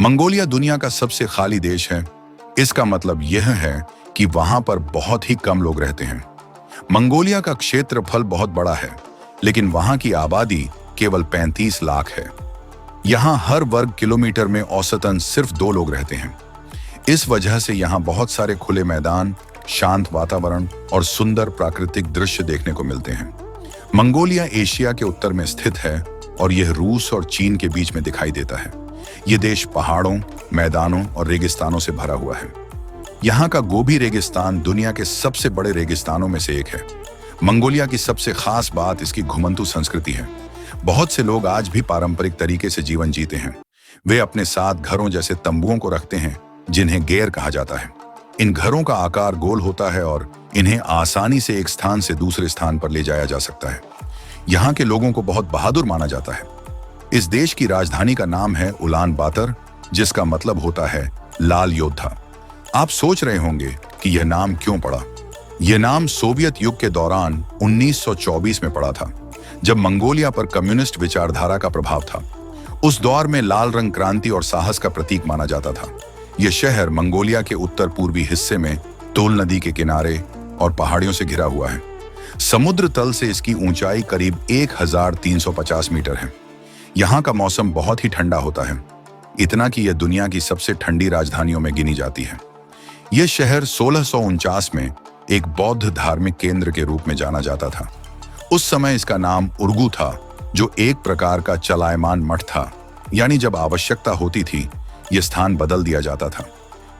Mongolia दुनिया का सबसे खाली देश है। इसका मतलब यह है कि वहां पर बहुत ही कम लोग रहते हैं। मंगोलिया का क्षेत्रफल बहुत बड़ा है, लेकिन वहां की आबादी केवल 35 लाख है। यहाँ हर वर्ग किलोमीटर में औसतन सिर्फ 2 लोग रहते हैं। इस वजह से यहाँ बहुत सारे खुले मैदान, शांत वातावरण और सुंदर प्राकृतिक दृश्य देखने को मिलते हैं। मंगोलिया एशिया के उत्तर में स्थित है और यह रूस और चीन के बीच में दिखाई देता है। यह देश पहाड़ों, मैदानों और रेगिस्तानों से भरा हुआ है। यहाँ का गोबी रेगिस्तान दुनिया के सबसे बड़े रेगिस्तानों में से एक है। मंगोलिया की सबसे खास बात इसकी घुमंतू संस्कृति है। बहुत से लोग आज भी पारंपरिक तरीके से जीवन जीते हैं। वे अपने साथ घरों जैसे तंबुओं को रखते हैं, जिन्हें गेर कहा जाता है। इन घरों का आकार गोल होता है और इन्हें आसानी से एक स्थान से दूसरे स्थान पर ले जाया जा सकता है। यहाँ के लोगों को बहुत बहादुर माना जाता है। इस देश की राजधानी का नाम है उलान बातर, जिसका मतलब होता है लाल योद्धा। आप सोच रहे होंगे कि यह नाम क्यों पड़ा। यह नाम सोवियत युग के दौरान 1924 में पड़ा था, जब मंगोलिया पर कम्युनिस्ट विचारधारा का प्रभाव था। उस दौर में लाल रंग क्रांति और साहस का प्रतीक माना जाता था। यह शहर मंगोलिया के उत्तर पूर्वी हिस्से में तोल नदी के किनारे और पहाड़ियों से घिरा हुआ है। समुद्र तल से इसकी ऊंचाई करीब 1350 मीटर है। यहाँ का मौसम बहुत ही ठंडा होता है, इतना कि यह दुनिया की सबसे ठंडी राजधानियों में गिनी जाती है। यह शहर 1649 में एक बौद्ध धार्मिक केंद्र के रूप में जाना जाता था। उस समय इसका नाम उर्गू था, जो एक प्रकार का चलायमान मठ था, यानी जब आवश्यकता होती थी यह स्थान बदल दिया जाता था।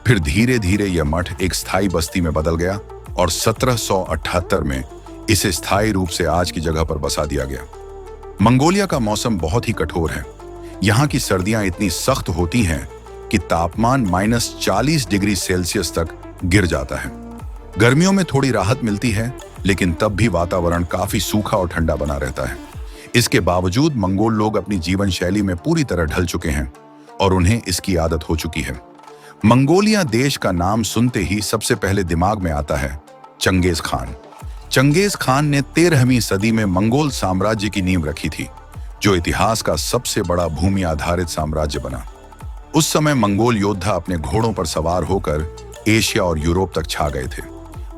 फिर धीरे धीरे यह मठ एक स्थायी बस्ती में बदल गया और 1778 में इसे स्थायी रूप से आज की जगह पर बसा दिया गया। मंगोलिया का मौसम बहुत ही कठोर है। यहाँ की सर्दियां इतनी सख्त होती हैं कि तापमान -40 डिग्री सेल्सियस तक गिर जाता है। गर्मियों में थोड़ी राहत मिलती है, लेकिन तब भी वातावरण काफी सूखा और ठंडा बना रहता है। इसके बावजूद मंगोल लोग अपनी जीवन शैली में पूरी तरह ढल चुके हैं और उन्हें इसकी आदत हो चुकी है। मंगोलिया देश का नाम सुनते ही सबसे पहले दिमाग में आता है चंगेज खान। चंगेज खान ने 13वीं सदी में मंगोल साम्राज्य की नींव रखी थी, जो इतिहास का सबसे बड़ा भूमि आधारित साम्राज्य बना। उस समय मंगोल योद्धा अपने घोड़ों पर सवार होकर एशिया और यूरोप तक छा गए थे।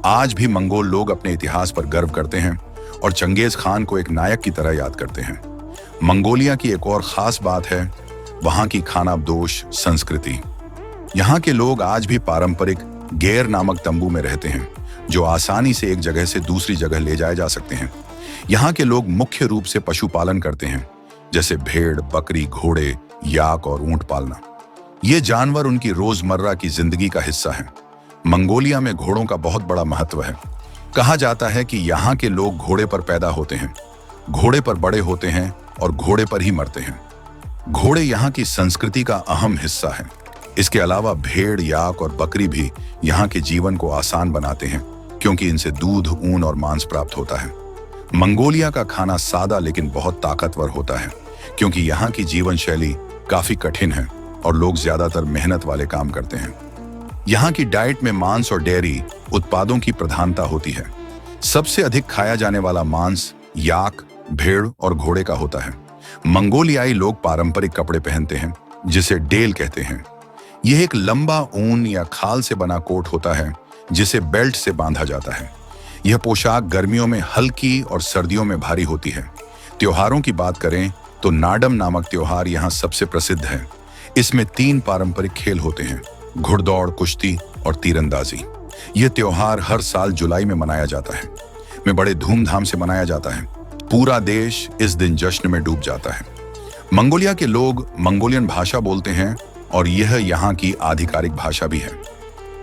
आज भी मंगोल लोग अपने इतिहास पर गर्व करते हैं और चंगेज खान को एक नायक की तरह याद करते हैं। मंगोलिया की एक और खास बात है वहां की खानाबदोश संस्कृति। यहाँ के लोग आज भी पारंपरिक गेर नामक तंबू में रहते हैं, जो आसानी से एक जगह से दूसरी जगह ले जाए जा सकते हैं। यहाँ के लोग मुख्य रूप से पशुपालन करते हैं, जैसे भेड़, बकरी, घोड़े, याक और ऊंट पालना। ये जानवर उनकी रोजमर्रा की जिंदगी का हिस्सा है। मंगोलिया में घोड़ों का बहुत बड़ा महत्व है। कहा जाता है कि यहाँ के लोग घोड़े पर पैदा होते हैं, घोड़े पर बड़े होते हैं और घोड़े पर ही मरते हैं। घोड़े यहाँ की संस्कृति का अहम हिस्सा है। इसके अलावा भेड़, याक और बकरी भी यहाँ के जीवन को आसान बनाते हैं, क्योंकि इनसे दूध, ऊन और मांस प्राप्त होता है। मंगोलिया का खाना सादा लेकिन बहुत ताकतवर होता है, क्योंकि यहाँ की जीवन शैली काफी कठिन है और लोग ज्यादातर मेहनत वाले काम करते हैं। यहाँ की डाइट में मांस और डेयरी उत्पादों की प्रधानता होती है। सबसे अधिक खाया जाने वाला मांस याक, भेड़ और घोड़े का होता है। मंगोलियाई लोग पारंपरिक कपड़े पहनते हैं, जिसे डेल कहते हैं। यह एक लंबा ऊन या खाल से बना कोट होता है, जिसे बेल्ट से बांधा जाता है। यह पोशाक गर्मियों में हल्की और सर्दियों में भारी होती है। त्योहारों की बात करें तो नाडम नामक त्योहार यहाँ सबसे प्रसिद्ध है। इसमें 3 पारंपरिक खेल होते हैं, घुड़दौड़, कुश्ती और तीरंदाजी। यह त्योहार हर साल जुलाई में मनाया जाता है। में बड़े धूमधाम से मनाया जाता है। पूरा देश इस दिन जश्न में डूब जाता है। मंगोलिया के लोग मंगोलियन भाषा बोलते हैं और यह यहाँ की आधिकारिक भाषा भी है।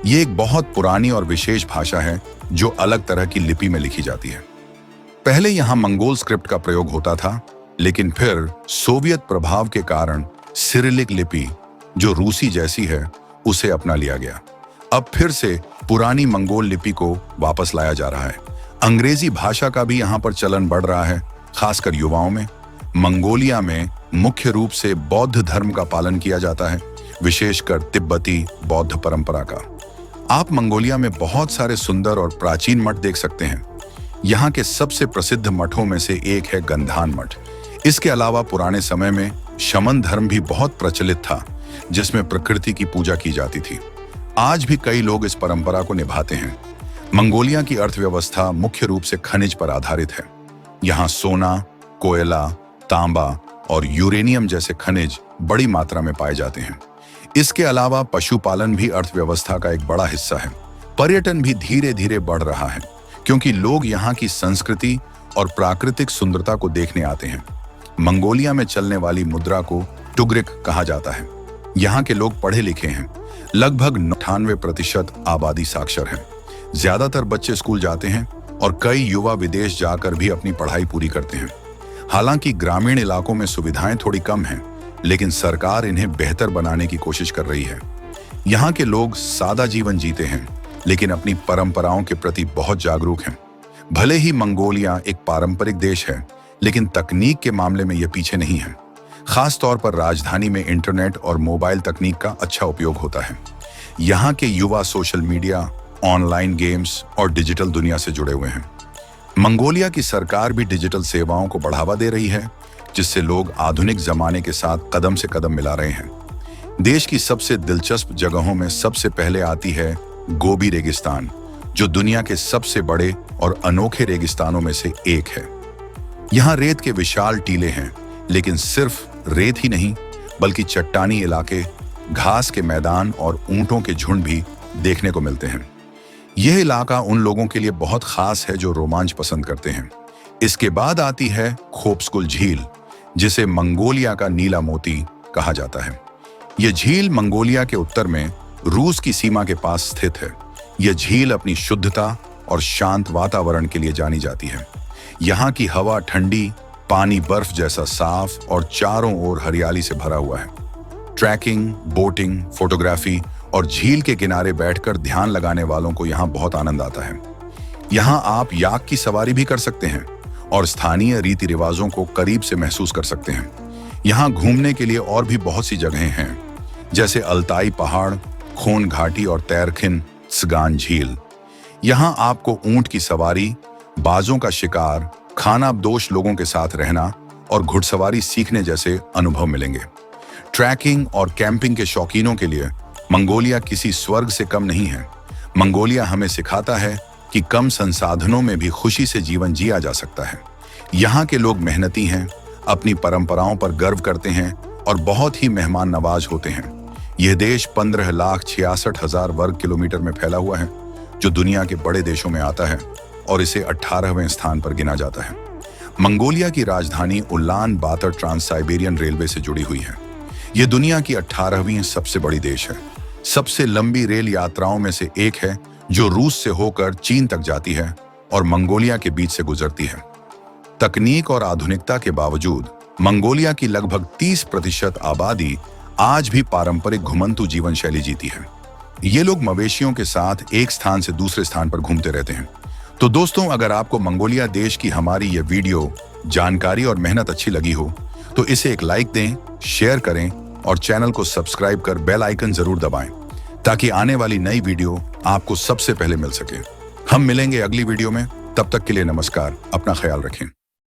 ये एक बहुत पुरानी और विशेष भाषा है, जो अलग तरह की लिपि में लिखी जाती है। पहले यहाँ मंगोल स्क्रिप्ट का प्रयोग होता था, लेकिन फिर सोवियत प्रभाव के कारण सिरिलिक लिपि, जो रूसी जैसी है, उसे अपना लिया गया। अब फिर से पुरानी मंगोल लिपि को वापस लाया जा रहा है। अंग्रेजी भाषा का भी यहाँ पर चलन बढ़ रहा है, खासकर युवाओं में। मंगोलिया में मुख्य रूप से बौद्ध धर्म का पालन किया जाता है, विशेषकर तिब्बती बौद्ध परंपरा का। आप मंगोलिया में बहुत सारे सुंदर और प्राचीन मठ देख सकते हैं। यहाँ के सबसे प्रसिद्ध मठों में से एक है गंधान मठ। इसके अलावा पुराने समय में शमन धर्म भी बहुत प्रचलित था, जिसमें प्रकृति की पूजा की जाती थी। आज भी कई लोग इस परंपरा को निभाते हैं। मंगोलिया की अर्थव्यवस्था मुख्य रूप से खनिज पर आधारित है। यहाँ सोना, कोयला, तांबा और यूरेनियम जैसे खनिज बड़ी मात्रा में पाए जाते हैं। इसके अलावा पशुपालन भी अर्थव्यवस्था का एक बड़ा हिस्सा है। पर्यटन भी धीरे धीरे बढ़ रहा है क्योंकि लोग यहाँ की संस्कृति और प्राकृतिक सुंदरता को देखने आते हैं। मंगोलिया में चलने वाली मुद्रा को टुग्रिक कहा जाता है। यहाँ के लोग पढ़े लिखे हैं। लगभग 98% आबादी साक्षर है। ज्यादातर बच्चे स्कूल जाते हैं और कई युवा विदेश जाकर भी अपनी पढ़ाई पूरी करते हैं। हालांकि ग्रामीण इलाकों में सुविधाएं थोड़ी कम हैं, लेकिन सरकार इन्हें बेहतर बनाने की कोशिश कर रही है। यहाँ के लोग सादा जीवन जीते हैं, लेकिन अपनी परंपराओं के प्रति बहुत जागरूक हैं। भले ही मंगोलिया एक पारंपरिक देश है, लेकिन तकनीक के मामले में यह पीछे नहीं है। खास तौर पर राजधानी में इंटरनेट और मोबाइल तकनीक का अच्छा उपयोग होता है। यहाँ के युवा सोशल मीडिया, ऑनलाइन गेम्स और डिजिटल दुनिया से जुड़े हुए हैं। मंगोलिया की सरकार भी डिजिटल सेवाओं को बढ़ावा दे रही है, जिससे लोग आधुनिक जमाने के साथ कदम से कदम मिला रहे हैं। देश की सबसे दिलचस्प जगहों में सबसे पहले आती है गोबी रेगिस्तान, जो दुनिया के सबसे बड़े और अनोखे रेगिस्तानों में से एक है। यहाँ रेत के विशाल टीले हैं, लेकिन सिर्फ रेत ही नहीं, बल्कि चट्टानी इलाके, घास के मैदान और ऊंटों के झुंड भी देखने को मिलते हैं। यह इलाका उन लोगों के लिए बहुत खास है जो रोमांच पसंद करते हैं। इसके बाद आती है खोप्सकुल झील, जिसे मंगोलिया का नीला मोती कहा जाता है। यह झील मंगोलिया के उत्तर में रूस की सीमा के पास स्थित है। यह झील अपनी शुद्धता और शांत वातावरण के लिए जानी जाती है। यहाँ की हवा ठंडी, पानी बर्फ जैसा साफ और चारों ओर हरियाली से भरा हुआ है। ट्रैकिंग, बोटिंग, फोटोग्राफी और झील के किनारे बैठकर ध्यान लगाने वालों को यहाँ बहुत आनंद आता है। यहाँ आप याक की सवारी भी कर सकते हैं और स्थानीय रीति रिवाजों को करीब से महसूस कर सकते हैं। यहाँ घूमने के लिए और भी बहुत सी जगहें हैं, जैसे अल्ताई पहाड़, खोन घाटी और तैरखिन त्सगान झील। यहाँ आपको ऊंट की सवारी, बाजों का शिकार, खानाबदोश लोगों के साथ रहना और घुड़सवारी सीखने जैसे अनुभव मिलेंगे। ट्रैकिंग और कैंपिंग के शौकीनों के लिए मंगोलिया किसी स्वर्ग से कम नहीं है। मंगोलिया हमें सिखाता है कि कम संसाधनों में भी खुशी से जीवन जिया जा सकता है। यहाँ के लोग मेहनती हैं, अपनी परंपराओं पर गर्व करते हैं और बहुत ही मेहमान नवाज होते हैं। यह देश 15,66,000 वर्ग किलोमीटर में फैला हुआ है, जो दुनिया के बड़े देशों में आता है और इसे 18वें स्थान पर गिना जाता है। मंगोलिया की राजधानी उलान बातर ट्रांस साइबेरियन रेलवे से जुड़ी हुई है। यह दुनिया की 18वीं सबसे बड़ी देश है। सबसे लंबी रेल यात्राओं में से एक है, जो रूस से होकर चीन तक जाती है और मंगोलिया के बीच से गुजरती है। तकनीक और आधुनिकता के बावजूद मंगोलिया की लगभग 30% आबादी आज भी पारंपरिक घुमंतू जीवन शैली जीती है। ये लोग मवेशियों के साथ एक स्थान से दूसरे स्थान पर घूमते रहते हैं। तो दोस्तों, अगर आपको मंगोलिया देश की हमारी ये वीडियो, जानकारी और मेहनत अच्छी लगी हो, तो इसे एक लाइक दें, शेयर करें और चैनल को सब्सक्राइब कर बेल आइकन जरूर दबाएं, ताकि आने वाली नई वीडियो आपको सबसे पहले मिल सके। हम मिलेंगे अगली वीडियो में। तब तक के लिए नमस्कार। अपना ख्याल रखें।